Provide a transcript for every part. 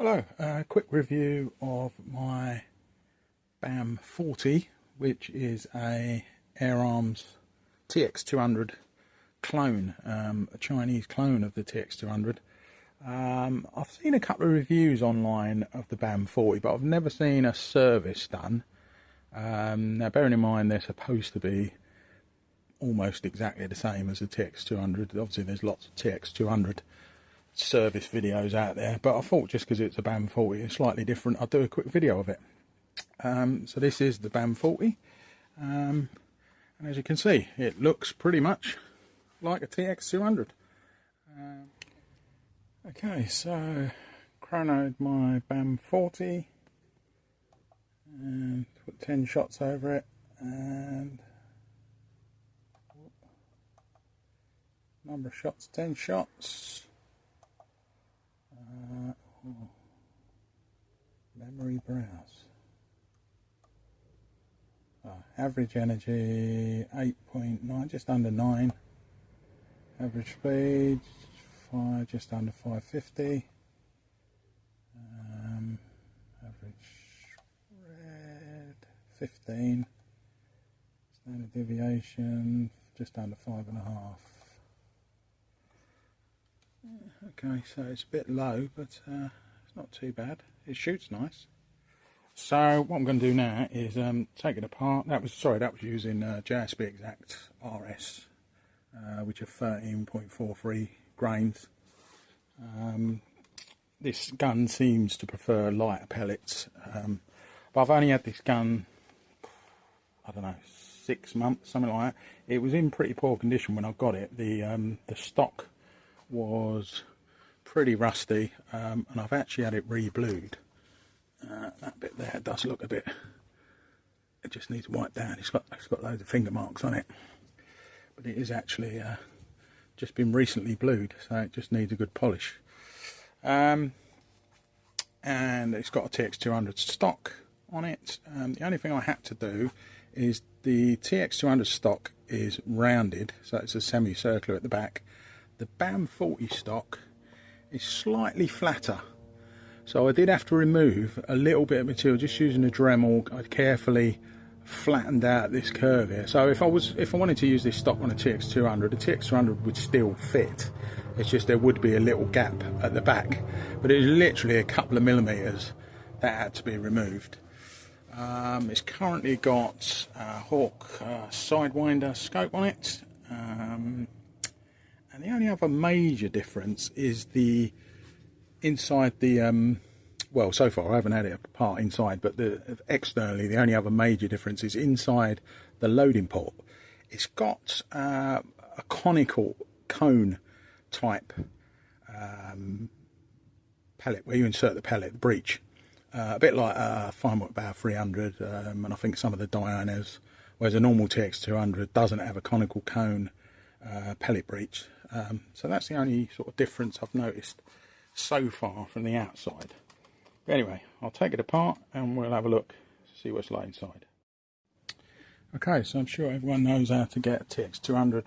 Hello, quick review of my Bam40, which is a Air Arms TX200 clone, a Chinese clone of the TX200. I've seen a couple of reviews online of the Bam40, but I've never seen a service done. Now, bearing in mind they're supposed to be almost exactly the same as the TX200. Obviously, there's lots of TX200 service videos out there, but I thought just because it's a Bam40, it's slightly different, I'll do a quick video of it. So this is the Bam40, and as you can see, it looks pretty much like a TX200. Okay, so chronoed my Bam40 and put 10 shots over it, and number of shots, 10 shots. Memory browse. Average energy 8.9, just under 9. Average speed 5, just under 550. Average spread 15. Standard deviation just under 5.5. Okay, so it's a bit low, but it's not too bad. It shoots nice. So what I'm going to do now is take it apart. That was using JSB Exact RS, which are 13.43 grains. This gun seems to prefer lighter pellets, but I've only had this gun, I don't know, 6 months, something like that. It was in pretty poor condition when I got it. The stock was pretty rusty, and I've actually had it re-blued. That bit there does look a bit, it just needs wiped down. It's got loads of finger marks on it, but it is actually just been recently blued, so it just needs a good polish. And it's got a TX200 stock on it. The only thing I had to do is the TX200 stock is rounded, so it's a semicircular at the back. The Bam40 stock is slightly flatter, so I did have to remove a little bit of material just using a Dremel. I carefully flattened out this curve here, so if I wanted to use this stock on a TX200, the TX200 would still fit. It's just there would be a little gap at the back, but it was literally a couple of millimeters that had to be removed. It's currently got a Hawk Sidewinder scope on it. And the only other major difference is the inside the, well, so far I haven't had it apart inside, but externally the only other major difference is inside the loading port. It's got a conical cone type pellet where you insert the pellet, the breech, a bit like a Bam40, and I think some of the Dianas, whereas a normal TX200 doesn't have a conical cone pellet breech. So that's the only sort of difference I've noticed so far from the outside. But anyway, I'll take it apart and we'll have a look, see what's like inside. Okay, so I'm sure everyone knows how to get a TX200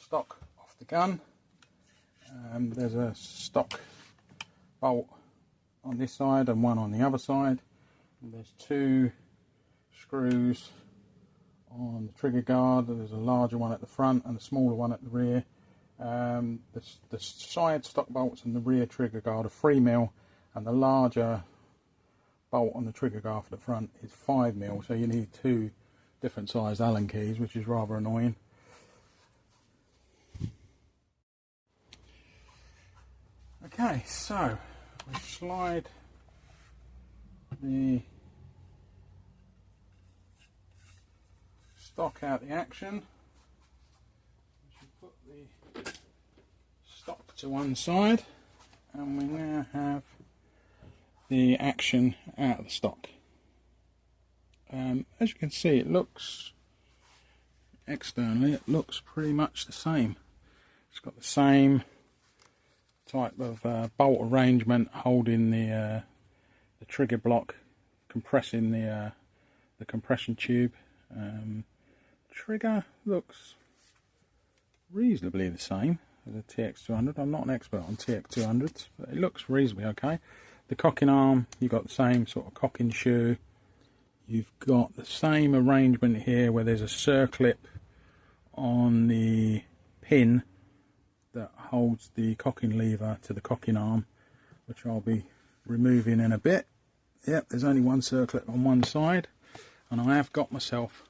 stock off the gun. There's a stock bolt on this side and one on the other side. And there's 2 screws on the trigger guard. There's a larger one at the front and a smaller one at the rear. The side stock bolts and the rear trigger guard are 3mm, and the larger bolt on the trigger guard for the front is 5mm, so you need 2 different sized Allen keys, which is rather annoying. Okay, so we slide the stock out the action. Put the stock to one side, and we now have the action out of the stock. As you can see, it looks externally, it looks pretty much the same. It's got the same type of bolt arrangement holding the trigger block, compressing the compression tube. Trigger looks reasonably the same as a TX200. I'm not an expert on TX200s, but it looks reasonably okay. the cocking arm, you've got the same sort of cocking shoe. You've got the same arrangement here where there's a circlip on the pin that holds the cocking lever to the cocking arm, which I'll be removing in a bit. Yep, there's only one circlip on one side, and I have got myself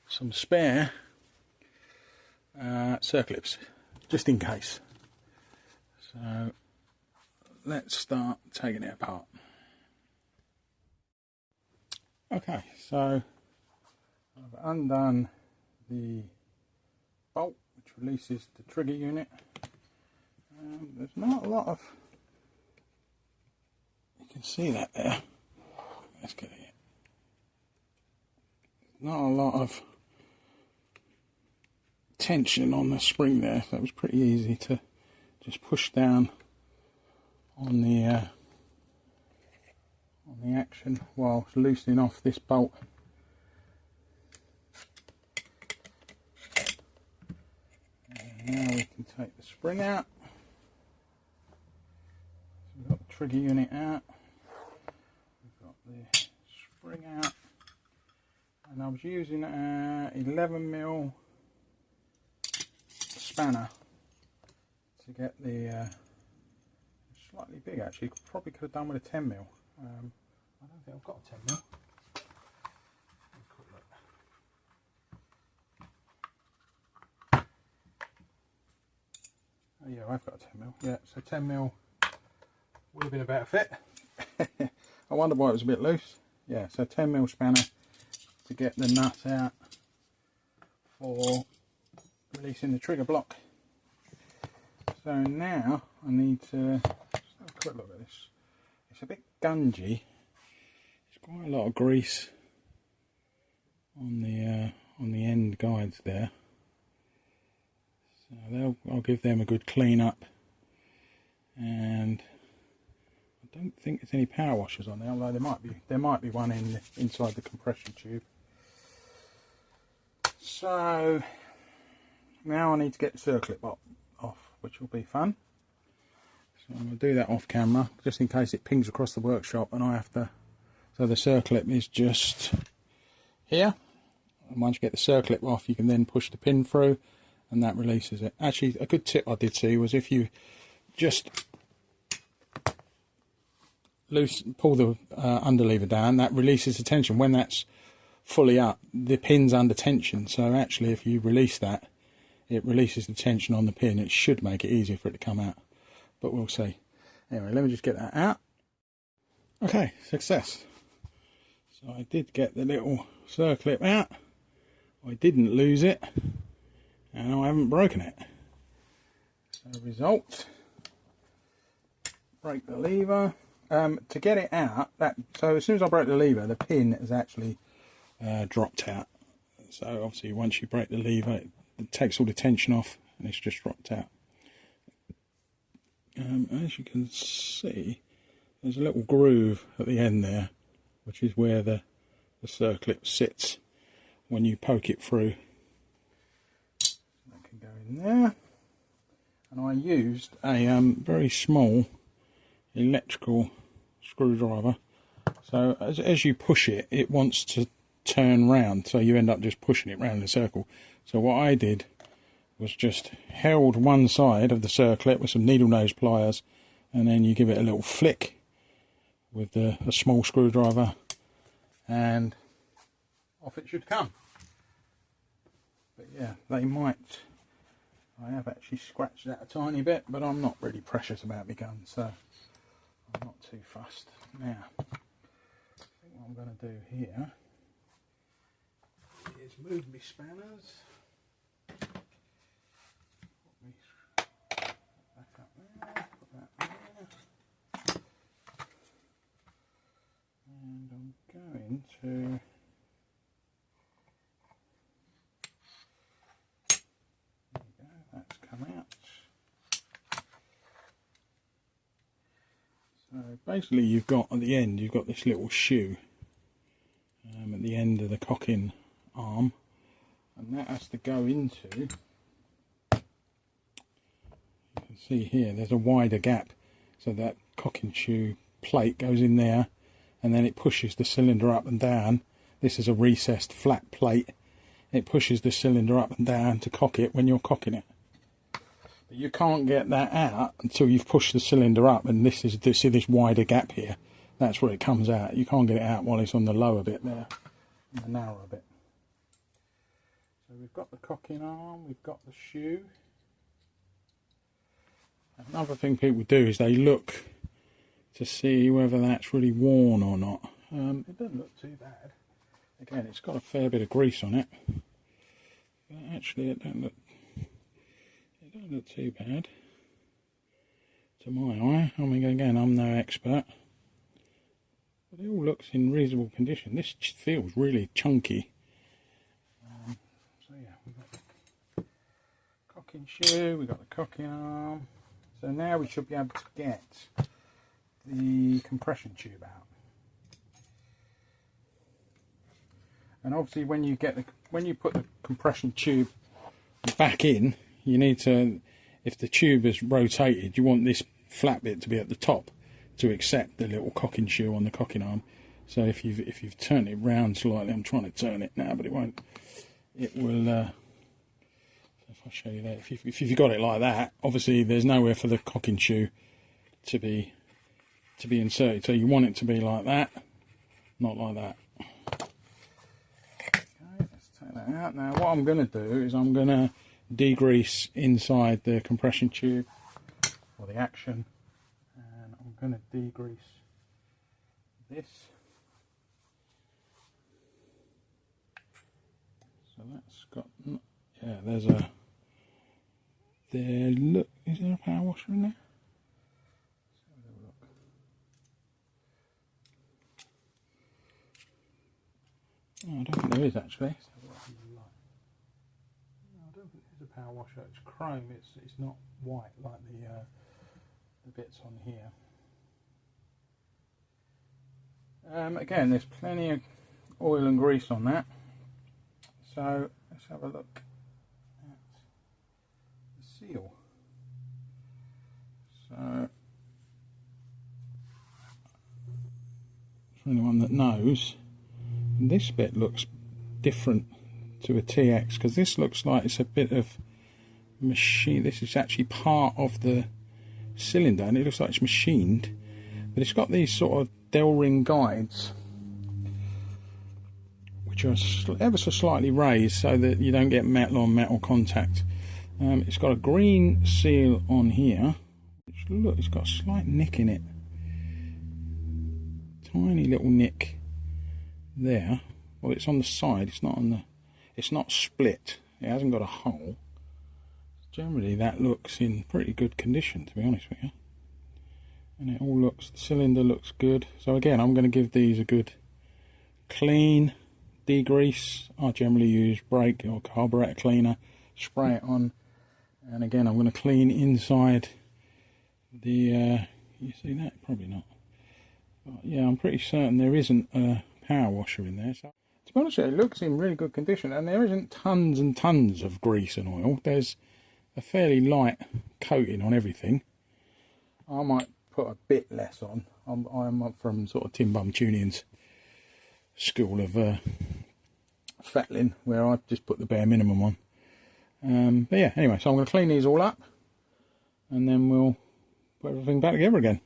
some spare circlips just in case. So let's start taking it apart. Okay, so I've undone the bolt which releases the trigger unit. There's not a lot of, you can see that there. Let's get it. Not a lot of tension on the spring there, so it was pretty easy to just push down on the action while loosening off this bolt. And now we can take the spring out. So we've got the trigger unit out, we've got the spring out, and I was using a 11mm spanner to get the slightly big, actually. Probably could have done with a 10mm. I don't think I've got a 10mm. Oh yeah, I've got a 10mm. Yeah, so 10mm would have been a better fit. I wonder why it was a bit loose. Yeah, so 10mm spanner to get the nut out for releasing the trigger block. So now I need to just have a quick look at this. It's a bit gungy. There's quite a lot of grease on the end guides there. So I'll give them a good clean up, and I don't think there's any power washers on there, although there might be one inside the compression tube. So now I need to get the circlip off, which will be fun. So I'm going to do that off camera, just in case it pings across the workshop and I have to. So the circlip is just here, and once you get the circlip off, you can then push the pin through, and that releases it. Actually, a good tip I did see was if you just pull the underlever down, that releases the tension. When that's fully up, the pin's under tension, so actually if you release that, it releases the tension on the pin. It should make it easier for it to come out, but we'll see. Anyway, let me just get that out. Okay, success. So I did get the little circlip out. I didn't lose it, and I haven't broken it. So result, break the lever. To get it out, so as soon as I broke the lever, the pin has actually dropped out. So obviously once you break the lever, it takes all the tension off and it's just dropped out. As you can see, there's a little groove at the end there, which is where the circlip sits when you poke it through. That can go in there. And I used a very small electrical screwdriver. So as you push it, it wants to turn round, so you end up just pushing it round in a circle. So what I did was just held one side of the circlip with some needle nose pliers, and then you give it a little flick with a small screwdriver, and off it should come. But yeah, I have actually scratched that a tiny bit, but I'm not really precious about my gun, so I'm not too fussed. Now, I think what I'm going to do here is move my spanners. Put me back up there, put that there. And I'm going to out. So basically you've got at the end, you've got this little shoe at the end of the cocking arm, and that has to go into, you can see here there's a wider gap, so that cocking shoe plate goes in there, and then it pushes the cylinder up and down. This is a recessed flat plate. It pushes the cylinder up and down to cock it when you're cocking it. But you can't get that out until you've pushed the cylinder up, and this is this wider gap here. That's where it comes out. You can't get it out while it's on the lower bit there, the narrower bit. So we've got the cocking arm, we've got the shoe. Another thing people do is they look to see whether that's really worn or not. It doesn't look too bad. Again, it's got a fair bit of grease on it. But actually, it don't look too bad to my eye. I mean, again, I'm no expert, but it all looks in reasonable condition. This feels really chunky. So yeah, we've got the cocking shoe, we've got the cocking arm. So now we should be able to get the compression tube out. And obviously, when you put the compression tube back in, you need to, if the tube is rotated, you want this flat bit to be at the top to accept the little cocking shoe on the cocking arm. So if you've turned it round slightly, I'm trying to turn it now, but it won't. It will. If I show you that, if you've got it like that, obviously there's nowhere for the cocking shoe to be inserted. So you want it to be like that, not like that. That out. Now what I'm going to do is I'm going to degrease inside the compression tube for the action, and I'm going to degrease this. So that's got, yeah, there's a, there, look, is there a power washer in there? Let's have a look. Oh, I don't think there is actually. I don't think there's a power washer. It's chrome. It's not white like the bits on here. Again, there's plenty of oil and grease on that. So let's have a look at the seal. So for anyone that knows, this bit looks different to a TX, because this looks like it's a bit of machine. This is actually part of the cylinder, and it looks like it's machined, but it's got these sort of dowel ring guides which are ever so slightly raised so that you don't get metal on metal contact. It's got a green seal on here, which, look, it's got a slight nick in it, tiny little nick there. Well, it's on the side, it's not on the, it's not split, it hasn't got a hole. Generally that looks in pretty good condition, to be honest with you, and it all looks, the cylinder looks good. So again, I'm going to give these a good clean, degrease. I generally use brake or carburetor cleaner, spray it on, and again I'm going to clean inside the you see that? Probably not, but yeah, I'm pretty certain there isn't a power washer in there. So to be honest with you, it looks in really good condition, and there isn't tons and tons of grease and oil. There's a fairly light coating on everything. I might put a bit less on. I'm up from sort of Tim Bum Tuning's school of fettling, where I just put the bare minimum on. But yeah, anyway, so I'm going to clean these all up, and then we'll put everything back together again.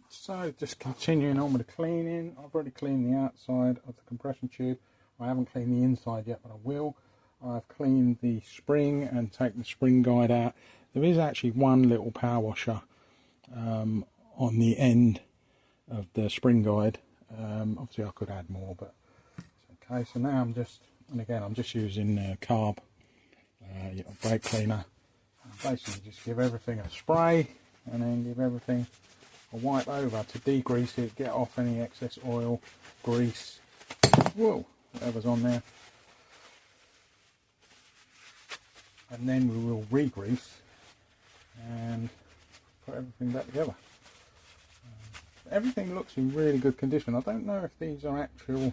So just continuing on with the cleaning, I've already cleaned the outside of the compression tube. I haven't cleaned the inside yet, but I will. I've cleaned the spring and taken the spring guide out. There is actually one little power washer on the end of the spring guide. Obviously I could add more, but it's okay. So now I'm just, and again I'm just using carb brake cleaner. And basically just give everything a spray, and then give everything a wipe over to degrease it, get off any excess oil, grease, whoa, whatever's on there. And then we will re-grease and put everything back together. Everything looks in really good condition. I don't know if these are actual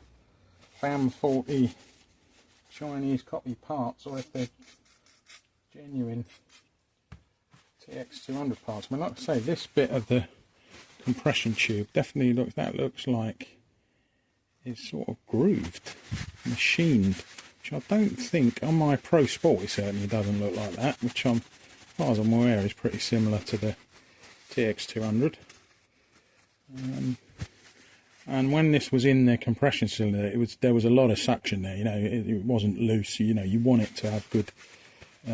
Bam40 Chinese copy parts or if they're genuine TX200 parts. I mean, like I say, this bit of the compression tube definitely looks like it's sort of grooved, machined, which I don't think on my Pro Sport it certainly doesn't look like that, which as far as I'm aware is pretty similar to the TX200. And when this was in the compression cylinder, there was a lot of suction there. You know, it wasn't loose. You know, you want it to have good,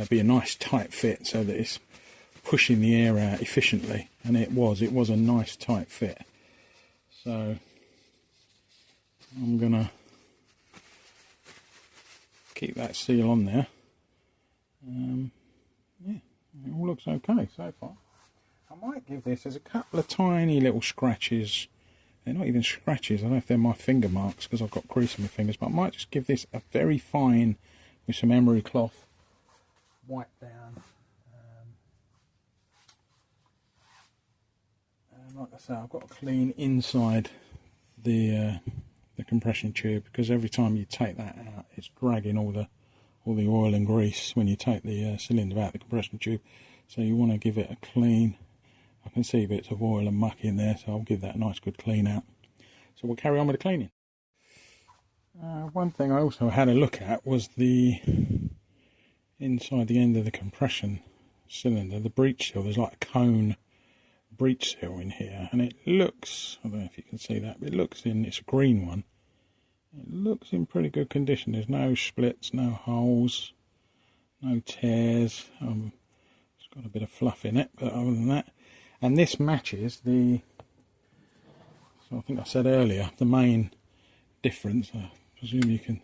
be a nice tight fit so that it's pushing the air out efficiently, and it was a nice tight fit. So I'm gonna keep that seal on there. Yeah, it all looks okay so far. I might give this, there's a couple of tiny little scratches. They're not even scratches, I don't know if they're my finger marks because I've got grease on my fingers, but I might just give this a very fine, with some emery cloth, wipe down. And like I say, I've got to clean inside the compression tube, because every time you take that out, it's dragging all the oil and grease when you take the cylinder out of the compression tube. So you want to give it a clean. I can see bits of oil and muck in there, so I'll give that a nice good clean out. So we'll carry on with the cleaning. One thing I also had a look at was the inside the end of the compression cylinder, the breech seal. There's like a cone breech seal in here, and it looks, I don't know if you can see that, but it's a green one. It looks in pretty good condition. There's no splits, no holes, no tears. It's got a bit of fluff in it, but other than that. And this matches the, so I think I said earlier, the main difference. I presume you can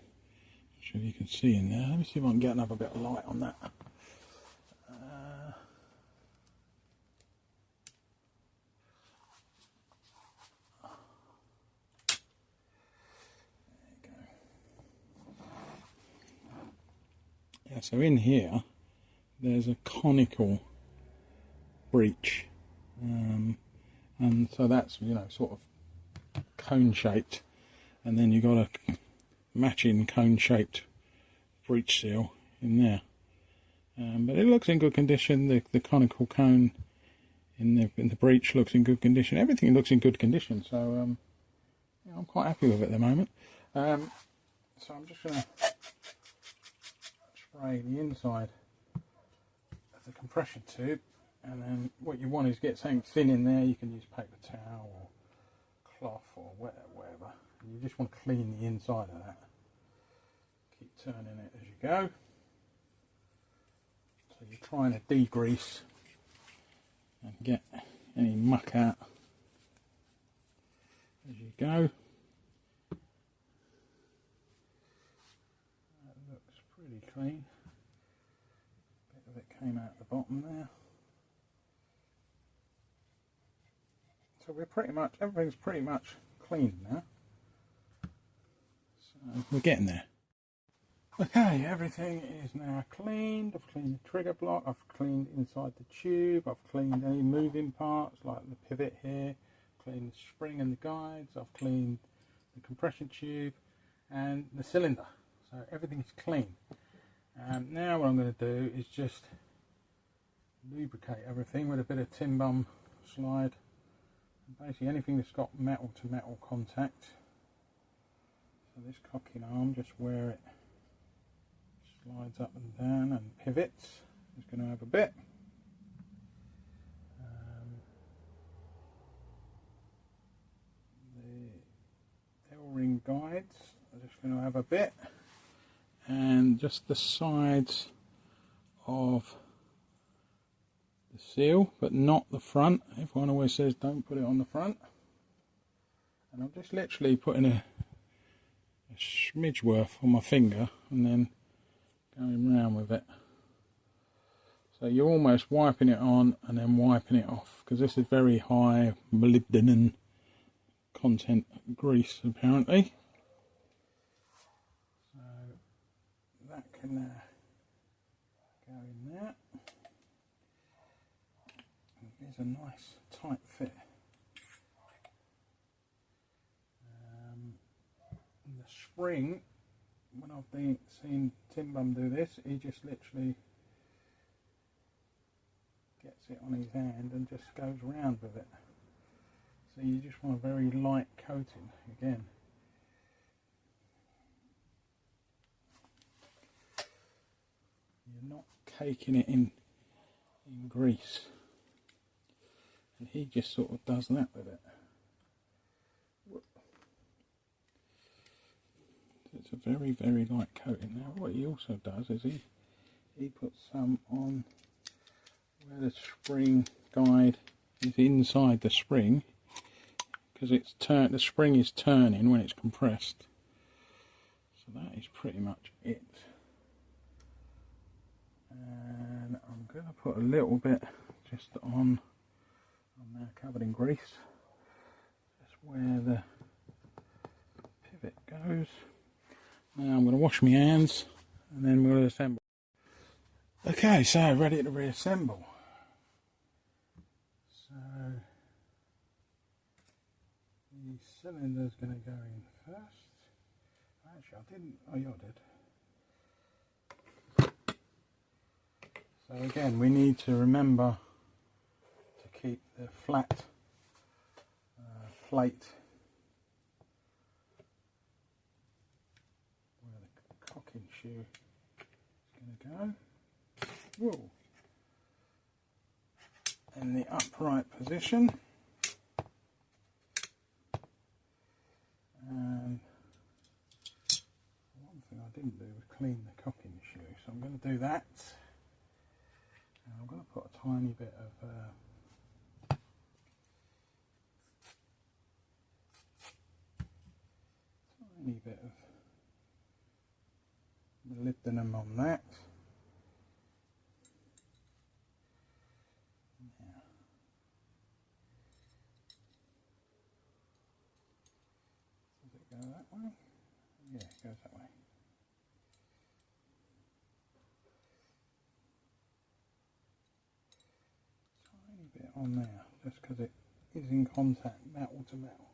see in there. Let me see if I can get another bit of light on that. Yeah, so in here there's a conical breech, and so that's, you know, sort of cone shaped, and then you've got a matching cone shaped breech seal in there, but it looks in good condition. The conical cone in the breech looks in good condition. Everything looks in good condition, so yeah, I'm quite happy with it at the moment. So I'm just going to spray the inside of the compression tube, and then what you want is get something thin in there. You can use paper towel or cloth or whatever. And you just want to clean the inside of that. Keep turning it as you go. So you're trying to degrease and get any muck out as you go. That looks pretty clean. A bit of it came out the bottom there. So we're pretty much, everything's pretty much clean now. So we're getting there. Okay, everything is now cleaned. I've cleaned the trigger block, I've cleaned inside the tube, I've cleaned any moving parts like the pivot here, cleaned the spring and the guides, I've cleaned the compression tube and the cylinder. So everything's clean. Now what I'm going to do is just lubricate everything with a bit of tin bum slide. Basically anything that's got metal to metal contact. So this cocking arm, just where it slides up and down and pivots, is going to have a bit. The L-ring guides are just going to have a bit, and just the sides of the seal, but not the front. Everyone always says don't put it on the front, and I'm just literally putting a smidge worth on my finger and then going round with it. So you're almost wiping it on and then wiping it off, because this is very high molybdenum content grease apparently. So that can go in there. It's a nice tight fit. The spring, when I've seen Tim Bum do this, he just literally gets gets it on his hand and just goes round with it. So you just want a very light coating again. You're not caking it in grease. And he just sort of does that with it. It's a very, very light coating. Now what he also does is he puts some on where the spring guide is inside the spring, because the spring is turning when it's compressed. So that is pretty much it. And I'm going to put a little bit just on. I'm now covered in grease. Just where the pivot goes. Now I'm going to wash my hands and then we'll assemble. Okay, so ready to reassemble. So the cylinder's going to go in first. Actually, I didn't. Oh, yeah, I did. So again, we need to remember to keep the flat plate where the cocking shoe is going to go. Whoa. In the upright position. And one thing I didn't do was clean the cocking shoe, so I'm going to do that. And I'm going to put a tiny bit of molybdenum on that. Does it go that way? Yeah, it goes that way. Tiny bit on there, just because it is in contact metal to metal.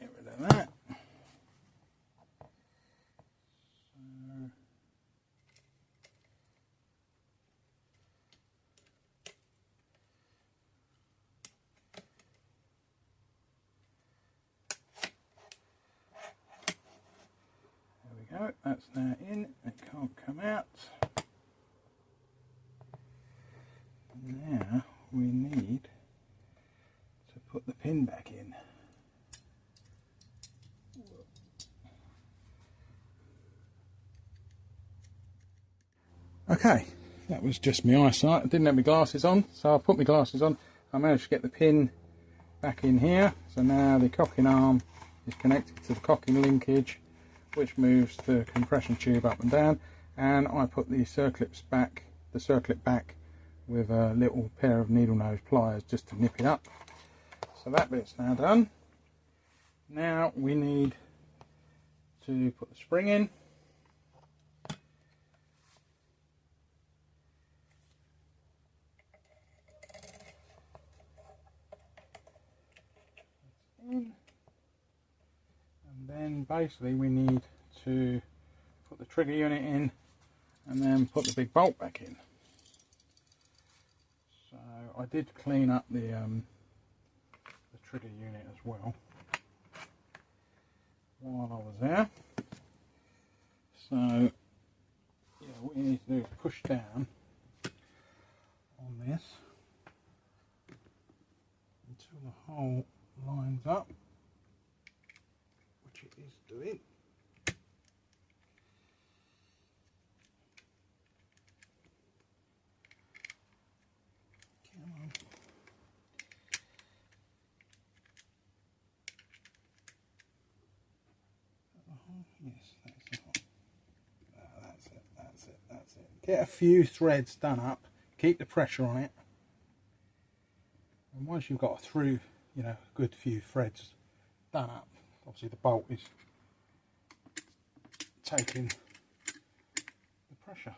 Get rid of that. There we go, that's now in, it can't come out. Now we need to put the pin back in. Okay, that was just my eyesight. I didn't have my glasses on, so I put my glasses on. I managed to get the pin back in here. So now the cocking arm is connected to the cocking linkage, which moves the compression tube up and down. And I put the circlip back with a little pair of needle nose pliers just to nip it up. So that bit's now done. Now we need to put the spring in. And then basically we need to put the trigger unit in and then put the big bolt back in. So I did clean up the trigger unit as well while I was there. So yeah, what you need to do is push down on this until the hole lines up, which it is doing. Come on. Yes, that's the hole. That's it. Get a few threads done up, keep the pressure on it, and once you've got through, you know, a good few threads done up, obviously the bolt is taking the pressure.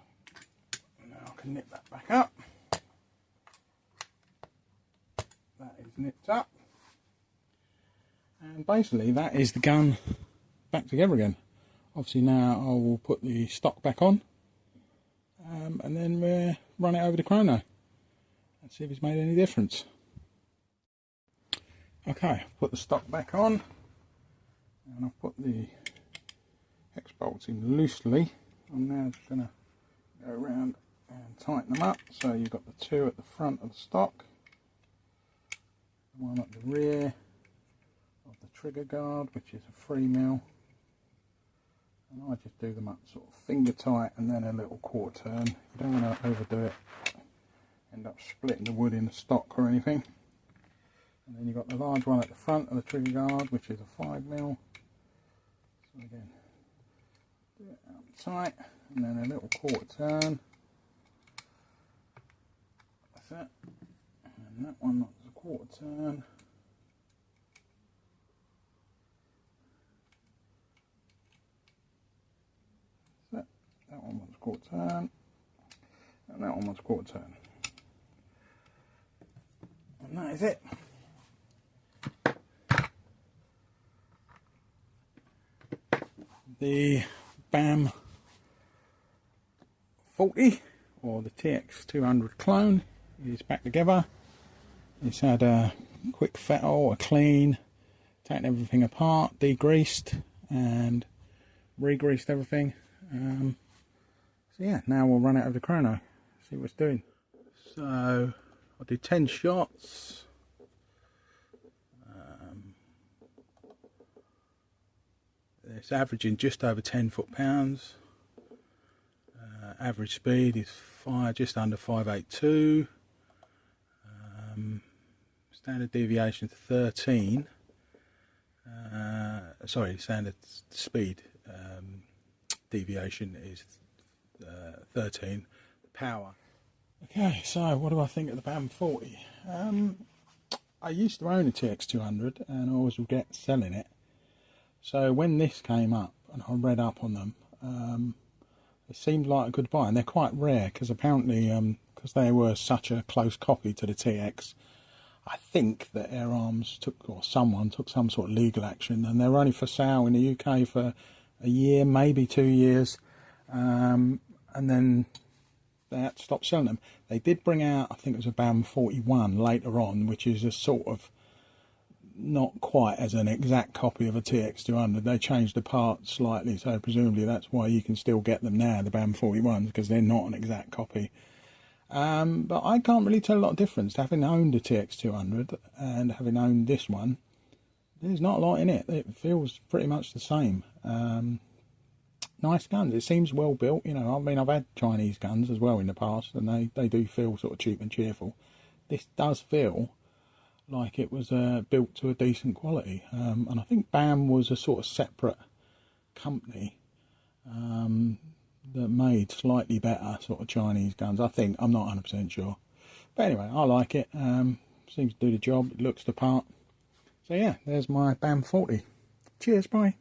Now I can nip that back up. That is nipped up, and basically that is the gun back together again. Obviously now I will put the stock back on and then we'll run it over the chrono and see if it's made any difference. Okay, put the stock back on, and I've put the hex bolts in loosely. I'm now just going to go around and tighten them up. So you've got the two at the front of the stock, the one at the rear of the trigger guard, which is a 3mm, and I just do them up sort of finger tight and then a little quarter turn. You don't want to overdo it, end up splitting the wood in the stock or anything. And then you've got the large one at the front of the trigger guard, which is a 5mm. So again, do it up tight and then a little quarter turn. That's it. And that one is a quarter turn. That's it. That one wants a quarter turn. And that one wants a quarter turn. And that is it. The Bam40 or the TX200 clone is back together. It's had a quick fettle, a clean, taken everything apart, degreased and re-greased everything. So yeah, now we'll run it over the chrono, see what it's doing. So I'll do 10 shots. It's averaging just over 10 foot-pounds. Average speed is just under 582. Standard deviation 13. Sorry, standard speed deviation is 13. Power. Okay, so what do I think of the Bam40? I used to own a TX200 and I always regret selling it. So when this came up and I read up on them, it seemed like a good buy, and they're quite rare because apparently because they were such a close copy to the TX, I think that Air Arms took, or someone took some sort of legal action, and they were only for sale in the UK for a year, maybe 2 years, and then they had to stop selling them. They did bring out, I think it was a Bam41 later on, which is a sort of not quite as an exact copy of a TX200. They changed the parts slightly, so presumably that's why you can still get them now, the Bam41s, because they're not an exact copy. But I can't really tell a lot of difference. Having owned a TX200 and having owned this one, there's not a lot in it. It feels pretty much the same. Nice guns. It seems well built. You know, I mean, I've had Chinese guns as well in the past, and they do feel sort of cheap and cheerful. This does feel like it was built to a decent quality, and I think Bam was a sort of separate company that made slightly better sort of Chinese guns. I think, I'm not 100% sure, but anyway, I like it. Seems to do the job. It looks the part. So yeah, there's my Bam40. Cheers, bye.